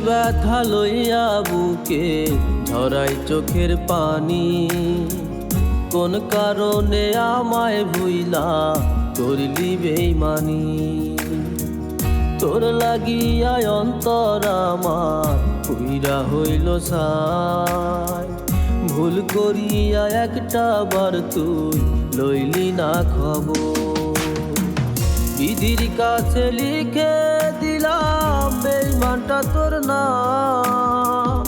ব্যথা লইয়া বুকে ঝরাই চোখের পানি। কোন কারণে আমায় ভুইলা করলি বেইমানি। তোর লাগিয়া অন্তর আমার পুইরা হইল ছাই। ভুল করিয়া একটা বার তুই লইলি না খবর। বিধির কাছে লিখে দিলাম বেইমানটা তোর নাম।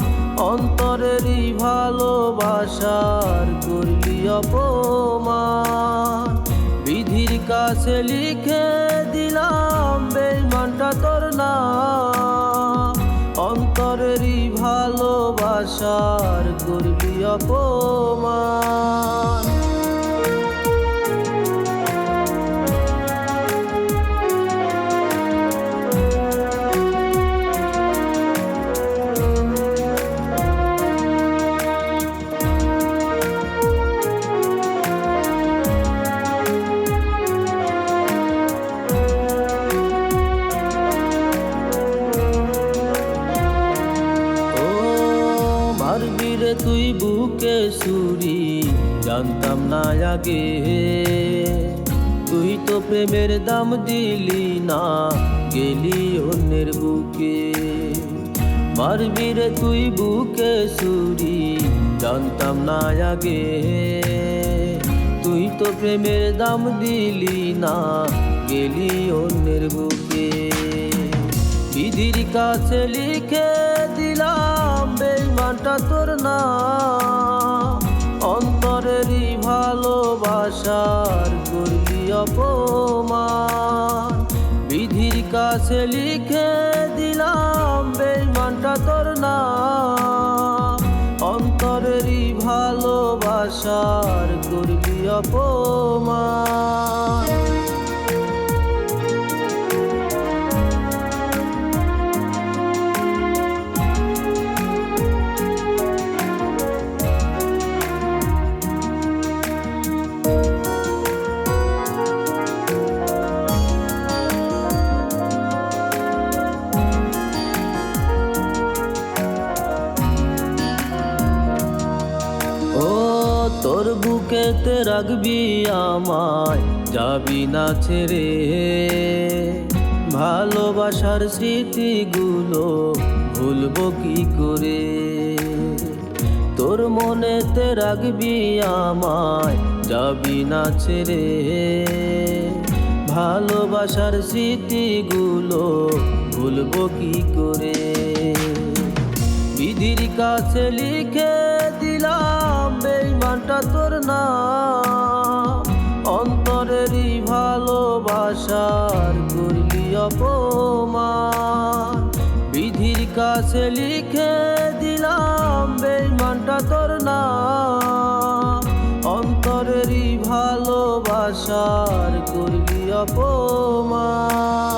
অন্তরেরই ভালোবাসার করলি অপমান। বিধির কাছে লিখে দিলাম বেইমানটা তোর নাম। অন্তরেরই ভালোবাসার করলি অপমান। মারবি রে তুই বুকে ছুরি, জানতাম না আগে। তুই তো প্রেমের দাম দিলি না, গেলি অন্যের বুকে। মারবি রে তুই বুকে ছুরি, জানতাম না আগে। তুই তো প্রেমের দাম দিলি না, গেলি অন্যের বুকে। বিধির কাছে লিখে দিলাম বেইমানটা তোর নাম। অন্তরেরই ভালোবাসার করলি অপমান। বিধির কাছে লিখে দিলাম বেইমানটা তোর নাম। অন্তরেরই ভালোবাসার করলি অপমান। তোর বুকেতে রাখবি আমায়, যাবি না ছেড়ে। ভালোবাসার স্মৃতিগুলো ভুলবো কি করে। তোর মনেতে রাখবি আমায়, যাবি না ছেড়ে। ভালোবাসার স্মৃতিগুলো ভুলবো কি করে। বিধির কাছে লিখে দিলাম বেইমানটা তোর নাম। অন্তরেরই ভালোবাসার করলি অপমান। বিধির কাছে লিখে দিলাম বেইমানটা তোর নাম। অন্তরেরই ভালোবাসার করলি অপমান।